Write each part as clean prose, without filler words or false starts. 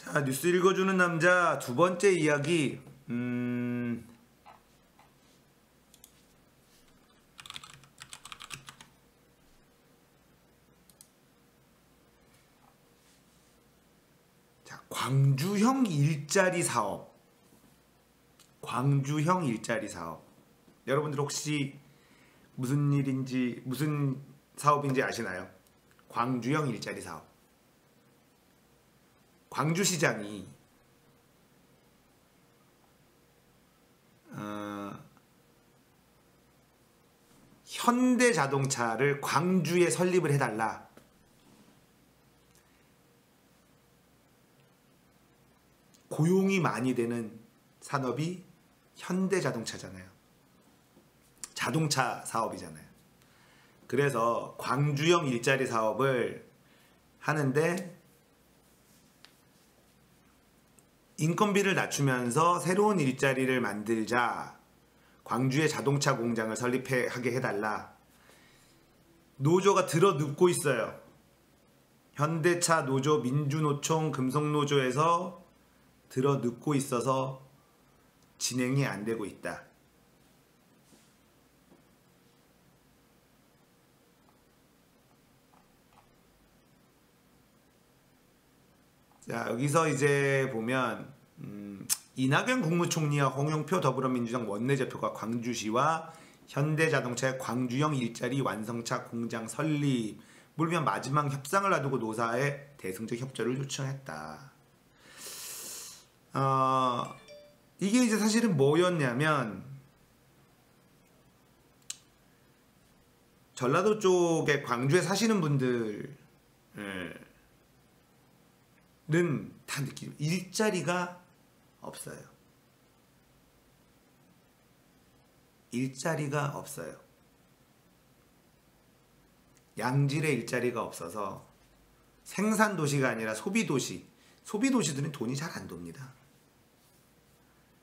자, 뉴스 읽어주는 남자 두 번째 이야기. 자, 광주형 일자리 사업. 광주형 일자리 사업. 여러분들 혹시 무슨 일인지, 무슨 사업인지 아시나요? 광주형 일자리 사업. 광주시장이 현대자동차를 광주에 설립을 해달라. 고용이 많이 되는 산업이 현대자동차잖아요. 자동차 사업이잖아요. 그래서 광주형 일자리 사업을 하는데 인건비를 낮추면서 새로운 일자리를 만들자. 광주에 자동차 공장을 설립하게 해달라. 노조가 들어눕고 있어요. 현대차 노조, 민주노총, 금속노조에서 들어눕고 있어서 진행이 안 되고 있다. 자, 여기서 이제 보면 이낙연 국무총리와 홍영표 더불어민주당 원내대표가 광주시와 현대자동차의 광주형 일자리 완성차 공장 설립을 위한 마지막 협상을 놔두고 노사에 대승적 협조를 요청했다. 이게 이제 사실은 뭐였냐면 전라도 쪽에 광주에 사시는 분들은 다 느끼죠. 일자리가 없어요. 일자리가 없어요. 양질의 일자리가 없어서 생산도시가 아니라 소비도시. 소비도시들은 돈이 잘 안 돕니다.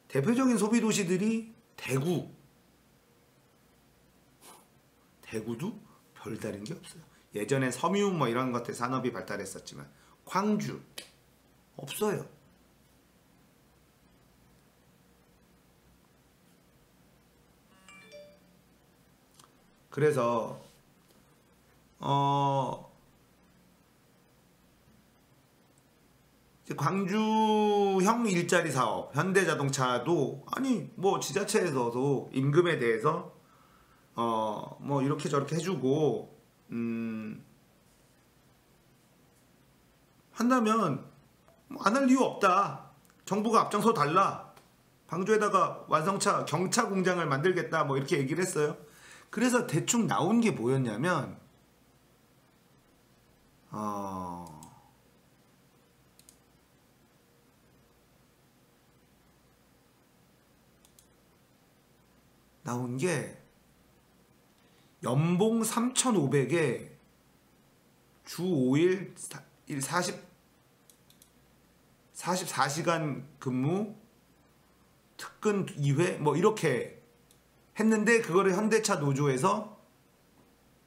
대표적인 소비도시들이 대구도 별다른 게 없어요. 예전엔 섬유 뭐 이런 것들 산업이 발달했었지만 광주 없어요. 그래서 광주형 일자리 사업, 현대자동차도 아니 뭐 지자체에서도 임금에 대해서 뭐 이렇게 저렇게 해주고 한다면 안 할 이유 없다. 정부가 앞장서 달라. 광주에다가 완성차 경차 공장을 만들겠다 뭐 이렇게 얘기를 했어요. 그래서 대충 나온 게 뭐였냐면 나온 게 연봉 3,500에 주 5일 44시간 근무 특근 2회 뭐 이렇게 했는데 그거를 현대차 노조에서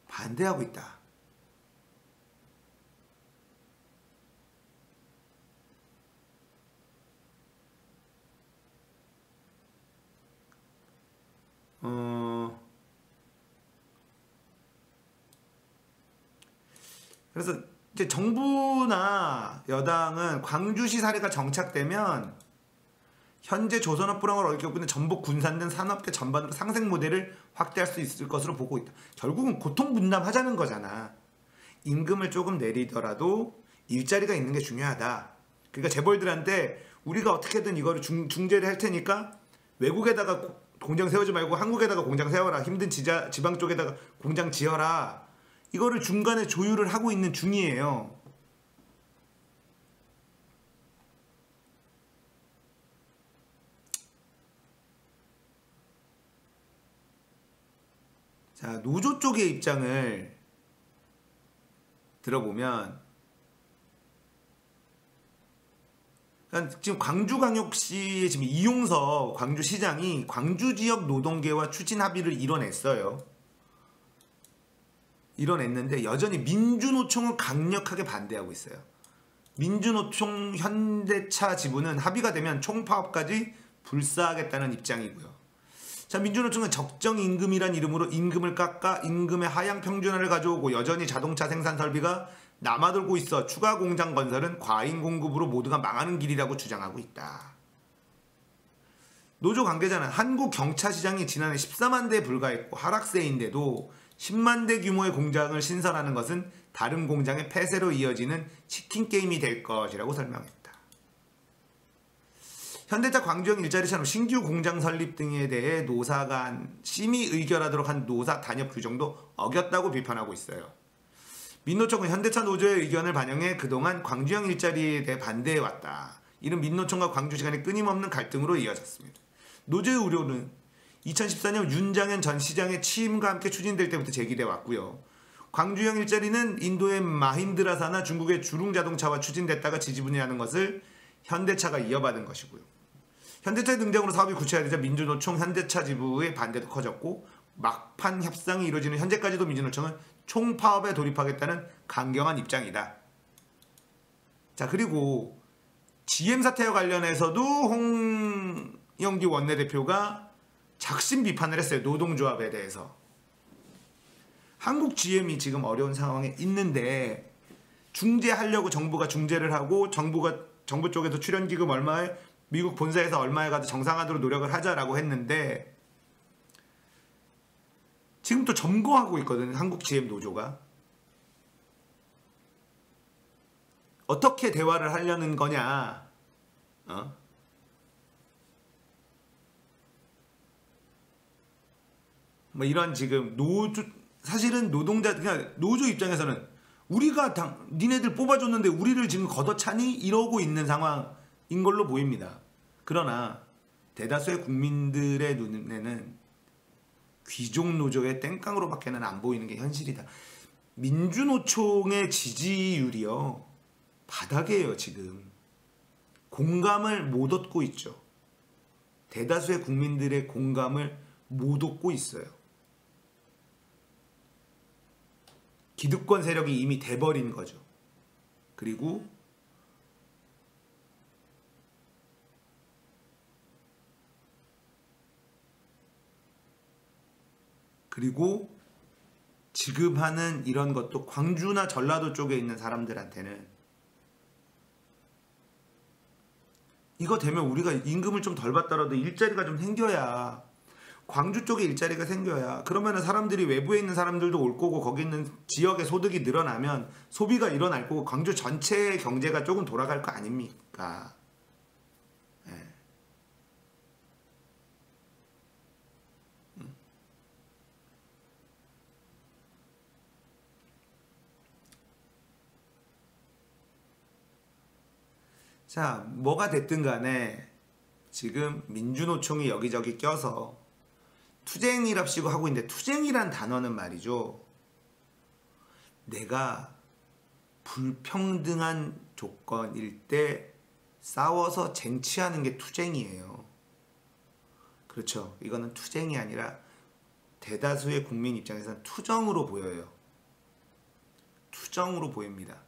반대하고 있다. 그래서 이제 정부나 여당은 광주시 사례가 정착되면 현재 조선업부랑을 얽히고 있는 전북 군산 등 산업계 전반으로 상생 모델을 확대할 수 있을 것으로 보고 있다. 결국은 고통 분담하자는 거잖아. 임금을 조금 내리더라도 일자리가 있는 게 중요하다. 그러니까 재벌들한테 우리가 어떻게든 이거를 중재를 할 테니까 외국에다가 공장 세우지 말고 한국에다가 공장 세워라. 힘든 지방 쪽에다가 공장 지어라. 이거를 중간에 조율을 하고 있는 중이에요. 자, 노조 쪽의 입장을 들어보면 그러니까 지금 광주광역시의 지금 이용석 광주시장이 광주 지역 노동계와 추진 합의를 이뤄냈어요. 이뤄냈는데 여전히 민주노총은 강력하게 반대하고 있어요. 민주노총 현대차 지부는 합의가 되면 총파업까지 불사하겠다는 입장이고요. 자, 민주노총은 적정임금이란 이름으로 임금을 깎아 임금의 하향 평준화를 가져오고 여전히 자동차 생산 설비가 남아돌고 있어 추가 공장 건설은 과잉 공급으로 모두가 망하는 길이라고 주장하고 있다. 노조 관계자는 한국 경차 시장이 지난해 14만 대에 불과했고 하락세인데도 10만 대 규모의 공장을 신설하는 것은 다른 공장의 폐쇄로 이어지는 치킨 게임이 될 것이라고 설명했다. 현대차 광주형 일자리처럼 신규 공장 설립 등에 대해 노사 간 심의 의결하도록 한 노사 단협 규정도 어겼다고 비판하고 있어요. 민노총은 현대차 노조의 의견을 반영해 그동안 광주형 일자리에 대해 반대해왔다. 이는 민노총과 광주시 간의 끊임없는 갈등으로 이어졌습니다. 노조의 우려는 2014년 윤장현 전 시장의 취임과 함께 추진될 때부터 제기돼 왔고요. 광주형 일자리는 인도의 마힌드라사나 중국의 주룽자동차와 추진됐다가 지지분이하는 것을 현대차가 이어받은 것이고요. 현대차의 등장으로 사업이 구체화되자 민주노총 현대차 지부의 반대도 커졌고 막판 협상이 이루어지는 현재까지도 민주노총은 총파업에 돌입하겠다는 강경한 입장이다. 자, 그리고 GM 사태와 관련해서도 홍영기 원내대표가 작심 비판을 했어요. 노동조합에 대해서. 한국 GM이 지금 어려운 상황에 있는데 중재하려고 정부가 중재를 하고 정부 쪽에서 출연기금 얼마에 미국 본사에서 얼마에 가도 정상화도록 노력을 하자라고 했는데 지금 또 점거하고 있거든요. 한국 GM 노조가. 어떻게 대화를 하려는 거냐. 뭐 이런 지금 사실은 그냥 노조 입장에서는 우리가 니네들 뽑아줬는데 우리를 지금 걷어차니? 이러고 있는 상황인 걸로 보입니다. 그러나 대다수의 국민들의 눈에는 귀족 노조의 땡깡으로밖에는 안 보이는 게 현실이다. 민주노총의 지지율이요 바닥이에요. 지금 공감을 못 얻고 있죠. 대다수의 국민들의 공감을 못 얻고 있어요. 기득권 세력이 이미 돼버린 거죠. 그리고 지금 하는 이런 것도 광주나 전라도 쪽에 있는 사람들한테는 이거 되면 우리가 임금을 좀 덜 받더라도 일자리가 좀 생겨야 광주 쪽에 일자리가 생겨야 그러면 사람들이 외부에 있는 사람들도 올 거고 거기 있는 지역의 소득이 늘어나면 소비가 일어날 거고 광주 전체의 경제가 조금 돌아갈 거 아닙니까? 네. 자, 뭐가 됐든 간에 지금 민주노총이 여기저기 껴서 투쟁이랍시고 하고 있는데 투쟁이란 단어는 말이죠. 내가 불평등한 조건일 때 싸워서 쟁취하는 게 투쟁이에요. 그렇죠. 이거는 투쟁이 아니라 대다수의 국민 입장에서는 투정으로 보여요. 투정으로 보입니다.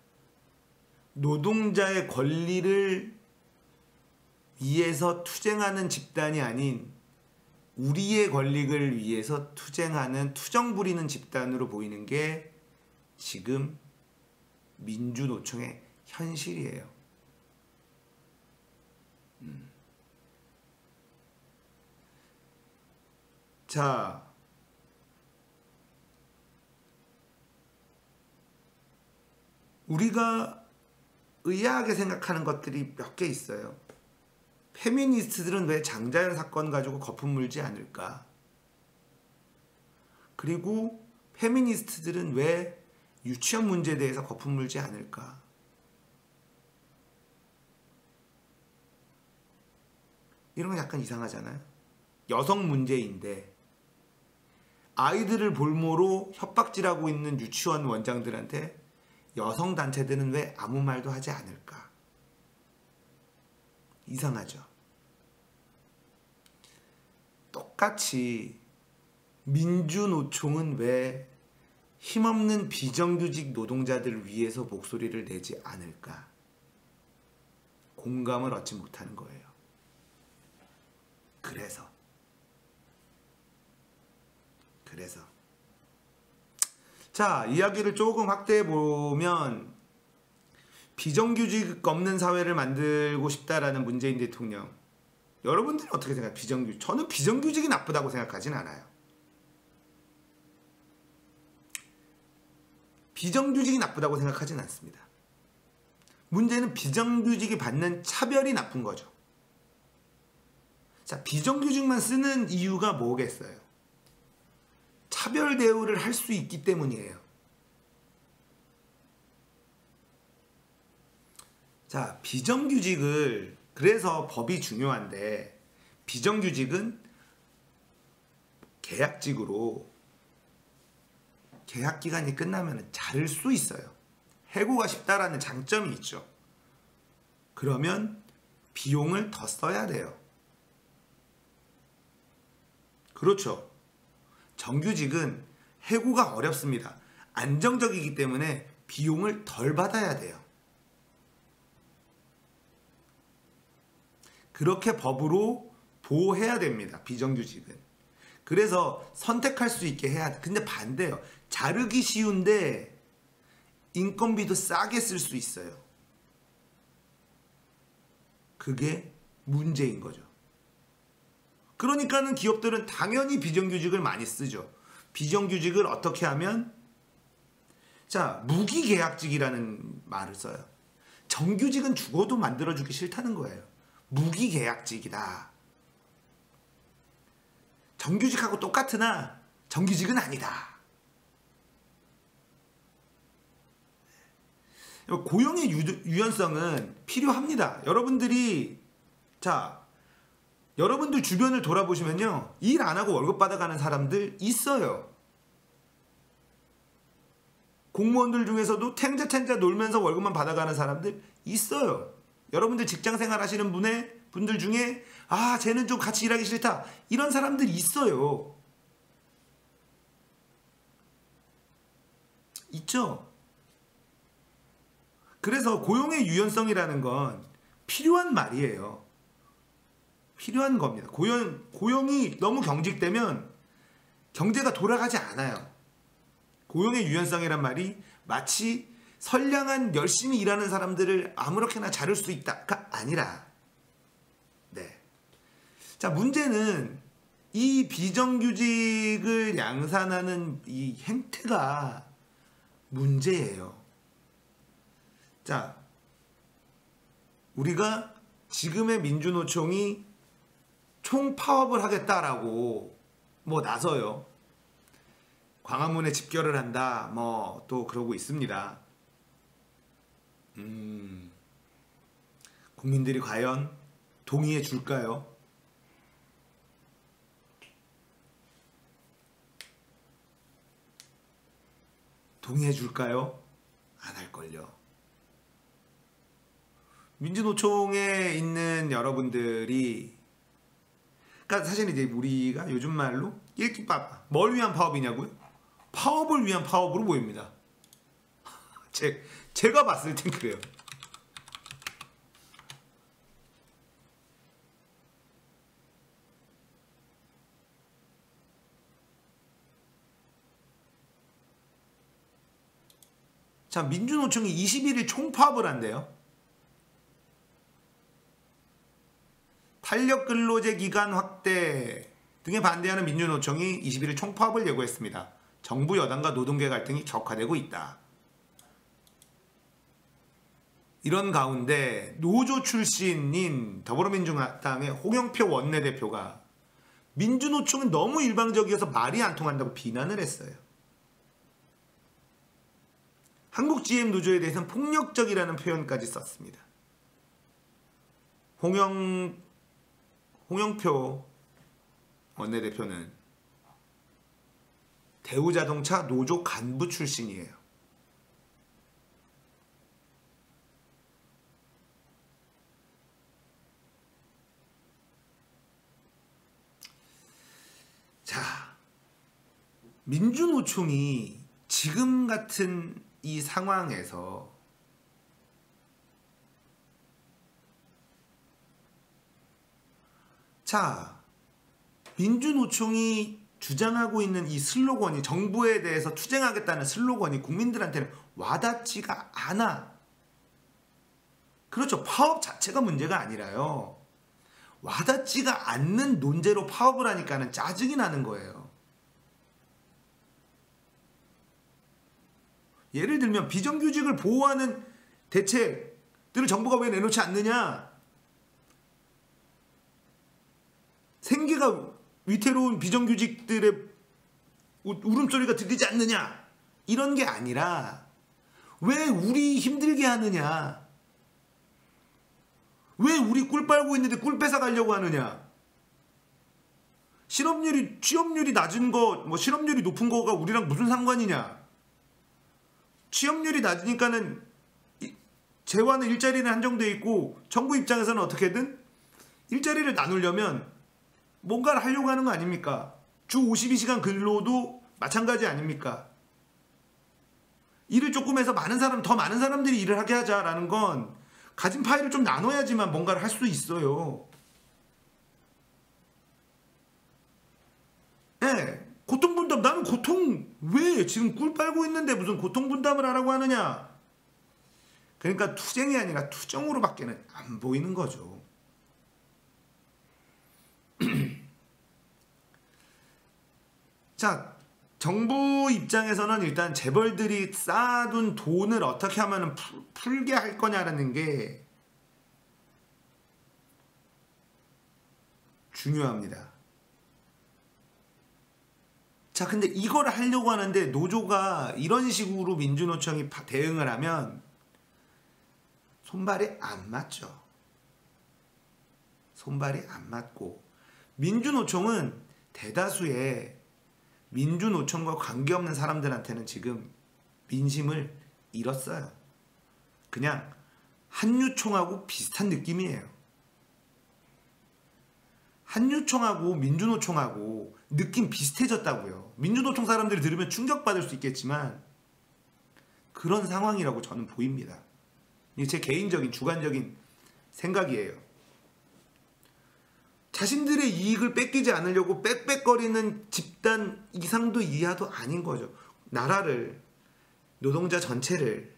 노동자의 권리를 위해서 투쟁하는 집단이 아닌 우리의 권리를 위해서 투쟁하는 투정 부리는 집단으로 보이는 게 지금 민주노총의 현실이에요. 자, 우리가 의아하게 생각하는 것들이 몇 개 있어요. 페미니스트들은 왜 장자연 사건 가지고 거품 물지 않을까? 그리고 페미니스트들은 왜 유치원 문제에 대해서 거품 물지 않을까? 이런 건 약간 이상하잖아요. 여성 문제인데 아이들을 볼모로 협박질하고 있는 유치원 원장들한테 여성 단체들은 왜 아무 말도 하지 않을까? 이상하죠. 똑같이 민주노총은 왜 힘없는 비정규직 노동자들을 위해서 목소리를 내지 않을까? 공감을 얻지 못하는 거예요. 그래서 자, 이야기를 조금 확대해 보면 비정규직 없는 사회를 만들고 싶다라는 문재인 대통령, 여러분들은 어떻게 생각해요? 비정규직. 저는 비정규직이 나쁘다고 생각하진 않아요. 비정규직이 나쁘다고 생각하진 않습니다. 문제는 비정규직이 받는 차별이 나쁜 거죠. 자, 비정규직만 쓰는 이유가 뭐겠어요? 차별 대우를 할 수 있기 때문이에요. 자, 비정규직을, 그래서 법이 중요한데, 비정규직은 계약직으로 계약 기간이 끝나면 자를 수 있어요. 해고가 쉽다라는 장점이 있죠. 그러면 비용을 더 써야 돼요. 그렇죠. 정규직은 해고가 어렵습니다. 안정적이기 때문에 비용을 덜 받아야 돼요. 그렇게 법으로 보호해야 됩니다. 비정규직은. 그래서 선택할 수 있게 해야 돼. 근데 반대요. 자르기 쉬운데 인건비도 싸게 쓸 수 있어요. 그게 문제인 거죠. 그러니까는 기업들은 당연히 비정규직을 많이 쓰죠. 비정규직을 어떻게 하면, 자, 무기계약직이라는 말을 써요. 정규직은 죽어도 만들어주기 싫다는 거예요. 무기계약직이다. 정규직하고 똑같으나 정규직은 아니다. 고용의 유연성은 필요합니다. 여러분들이, 자, 여러분들 주변을 돌아보시면요, 일 안 하고 월급 받아가는 사람들 있어요. 공무원들 중에서도 탱자탱자 놀면서 월급만 받아가는 사람들 있어요. 여러분들 직장생활 하시는 분들 중에 아, 쟤는 좀 같이 일하기 싫다, 이런 사람들 있어요. 있죠. 그래서 고용의 유연성이라는 건 필요한 말이에요. 필요한 겁니다. 고용이 너무 경직되면 경제가 돌아가지 않아요. 고용의 유연성이란 말이 마치 선량한 열심히 일하는 사람들을 아무렇게나 자를 수 있다가 아니라, 네. 자, 문제는 이 비정규직을 양산하는 이 행태가 문제예요. 자, 우리가 지금의 민주노총이 총파업을 하겠다라고 뭐 나서요. 광화문에 집결을 한다, 뭐 또 그러고 있습니다. 국민들이 과연 동의해 줄까요? 동의해 줄까요? 안 할걸요. 민주노총에 있는 여러분들이, 그러니까 사실 이제 우리가 요즘 말로 일기밥, 뭘 위한 파업이냐고요? 파업을 위한 파업으로 보입니다. 제가 봤을 땐 그래요. 자, 민주노총이 21일 총파업을 한대요. 탄력근로제 기간 확대 등에 반대하는 민주노총이 21일 총파업을 예고했습니다. 정부 여당과 노동계 갈등이 격화되고 있다. 이런 가운데 노조 출신인 더불어민주당의 홍영표 원내대표가 민주노총은 너무 일방적이어서 말이 안 통한다고 비난을 했어요. 한국GM노조에 대해서는 폭력적이라는 표현까지 썼습니다. 홍영표 원내대표는 대우자동차 노조 간부 출신이에요. 자, 민주노총이 지금 같은 이 상황에서 자, 민주노총이 주장하고 있는 이 슬로건이, 정부에 대해서 투쟁하겠다는 슬로건이 국민들한테는 와닿지가 않아. 그렇죠. 파업 자체가 문제가 아니라요, 와닿지가 않는 논제로 파업을 하니까는 짜증이 나는 거예요. 예를 들면 비정규직을 보호하는 대책들을 정부가 왜 내놓지 않느냐, 생계가 위태로운 비정규직들의 울음소리가 들리지 않느냐, 이런 게 아니라 왜 우리 힘들게 하느냐, 왜 우리 꿀 빨고 있는데 꿀 뺏어 가려고 하느냐, 취업률이 낮은 거, 뭐 실업률이 높은 거가 우리랑 무슨 상관이냐, 취업률이 낮으니까는 재화는 일자리는 한정돼 있고 정부 입장에서는 어떻게든 일자리를 나누려면 뭔가를 하려고 하는 거 아닙니까? 주 52시간 근로도 마찬가지 아닙니까? 일을 조금 해서 더 많은 사람들이 일을 하게 하자라는 건 가진 파이를 좀 나눠야지만 뭔가를 할 수 있어요. 네, 고통분담. 나는 왜 지금 꿀 빨고 있는데 무슨 고통분담을 하라고 하느냐. 그러니까 투쟁이 아니라 투정으로밖에는 안 보이는 거죠. 자, 정부 입장에서는 일단 재벌들이 쌓아둔 돈을 어떻게 하면 풀게 할 거냐라는 게 중요합니다. 자, 근데 이걸 하려고 하는데 노조가 이런 식으로 민주노총이 대응을 하면 손발이 안 맞죠. 손발이 안 맞고, 민주노총은 대다수의 민주노총과 관계없는 사람들한테는 지금 민심을 잃었어요. 그냥 한유총하고 비슷한 느낌이에요. 한유총하고 민주노총하고 느낌 비슷해졌다고요. 민주노총 사람들이 들으면 충격받을 수 있겠지만 그런 상황이라고 저는 보입니다. 이게 제 개인적인 주관적인 생각이에요. 자신들의 이익을 뺏기지 않으려고 빽빽거리는 집단 이상도 이하도 아닌 거죠. 나라를, 노동자 전체를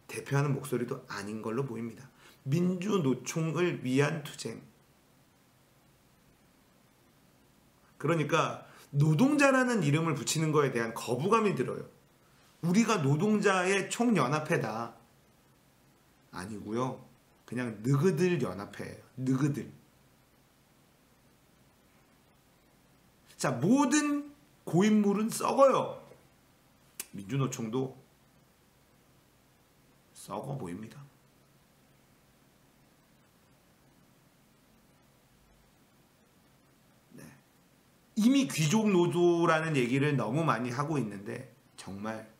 대표하는 목소리도 아닌 걸로 보입니다. 민주노총을 위한 투쟁. 그러니까 노동자라는 이름을 붙이는 거에 대한 거부감이 들어요. 우리가 노동자의 총연합회다. 아니고요. 그냥 느그들 연합회예요. 느그들. 자, 모든 고인물은 썩어요. 민주노총도 썩어 보입니다. 네. 이미 귀족 노조라는 얘기를 너무 많이 하고 있는데 정말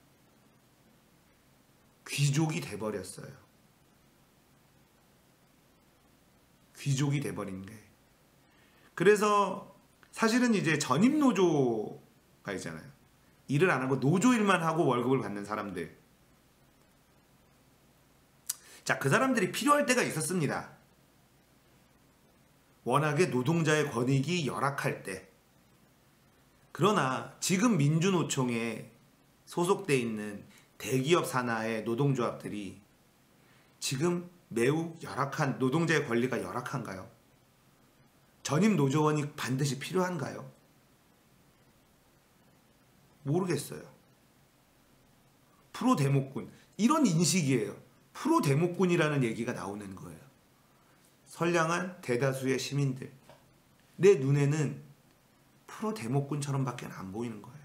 귀족이 돼버렸어요. 귀족이 돼버린 게. 그래서 사실은 이제 전임 노조가 있잖아요. 일을 안 하고 노조 일만 하고 월급을 받는 사람들. 자, 그 사람들이 필요할 때가 있었습니다. 워낙에 노동자의 권익이 열악할 때. 그러나 지금 민주노총에 소속돼 있는 대기업 산하의 노동조합들이 지금 매우 열악한, 노동자의 권리가 열악한가요? 전임 노조원이 반드시 필요한가요? 모르겠어요. 프로데모군, 이런 인식이에요. 프로데모군이라는 얘기가 나오는 거예요. 선량한 대다수의 시민들, 내 눈에는 프로데모군처럼밖에 안 보이는 거예요.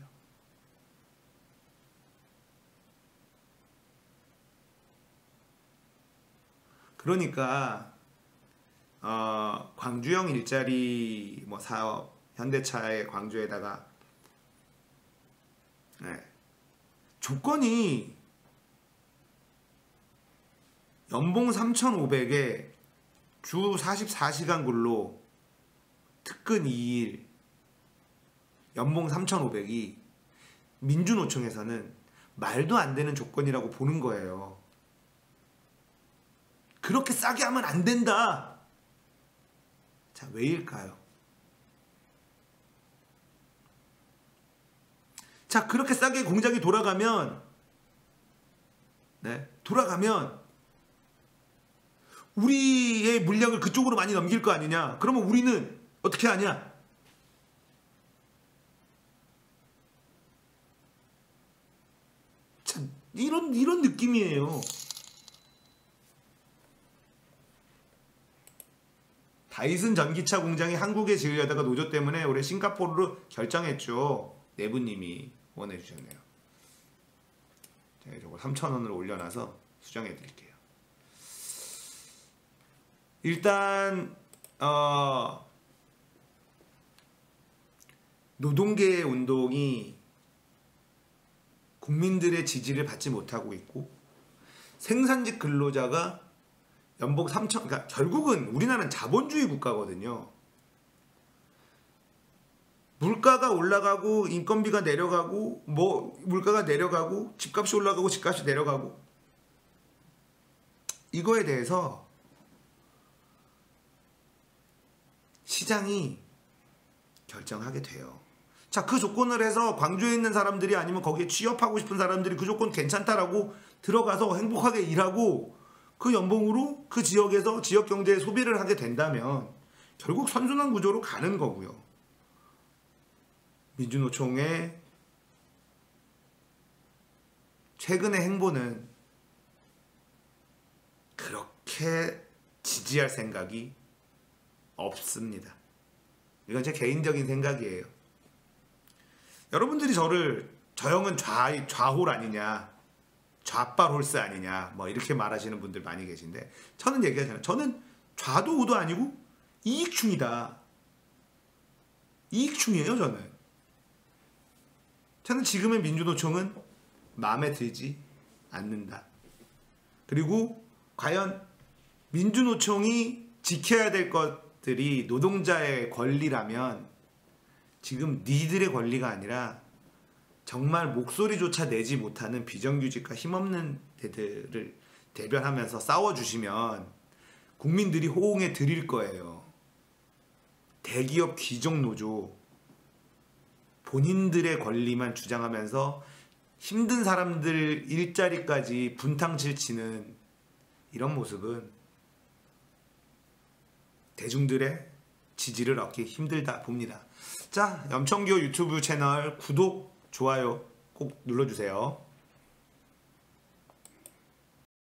그러니까 광주형 일자리 뭐 사업, 현대차의 광주에다가 조건이 연봉 3,500에 주 44시간 근로, 특근 2일, 연봉 3,500이 민주노총에서는 말도 안 되는 조건이라고 보는 거예요. 그렇게 싸게 하면 안 된다. 자, 왜일까요? 자, 그렇게 싸게 공장이 돌아가면 우리의 물량을 그쪽으로 많이 넘길 거 아니냐? 그러면 우리는 어떻게 하냐? 참 이런 느낌이에요. 다이슨 전기차 공장이 한국에 지으려다가 노조 때문에 올해 싱가포르로 결정했죠. 내부님이 원해주셨네요. 제가 저거 3,000원으로 올려놔서 수정해 드릴게요. 일단 노동계의 운동이 국민들의 지지를 받지 못하고 있고, 생산직 근로자가 연봉 3천, 그러니까 결국은 우리나라는 자본주의 국가거든요. 물가가 올라가고 인건비가 내려가고 물가가 내려가고 집값이 올라가고 집값이 내려가고, 이거에 대해서 시장이 결정하게 돼요. 자, 그 조건을 해서 광주에 있는 사람들이 아니면 거기에 취업하고 싶은 사람들이 그 조건 괜찮다라고 들어가서 행복하게 일하고 그 연봉으로 그 지역에서 지역 경제에 소비를 하게 된다면 결국 선순환 구조로 가는 거고요. 민주노총의 최근의 행보는 그렇게 지지할 생각이 없습니다. 이건 제 개인적인 생각이에요. 여러분들이 저 형은 좌홀 아니냐, 좌빨 홀스 아니냐, 뭐 이렇게 말하시는 분들 많이 계신데, 저는 얘기하잖아요. 저는 좌도 우도 아니고 이익충이다. 이익충이에요. 저는 지금의 민주노총은 마음에 들지 않는다. 그리고 과연 민주노총이 지켜야 될 것들이 노동자의 권리라면 지금 니들의 권리가 아니라 정말 목소리조차 내지 못하는 비정규직과 힘없는 데들을 대변하면서 싸워주시면 국민들이 호응해 드릴 거예요. 대기업 귀족노조 본인들의 권리만 주장하면서 힘든 사람들 일자리까지 분탕질 치는 이런 모습은 대중들의 지지를 얻기 힘들다 봅니다. 자, 염청교 유튜브 채널 구독, 좋아요 꼭 눌러주세요.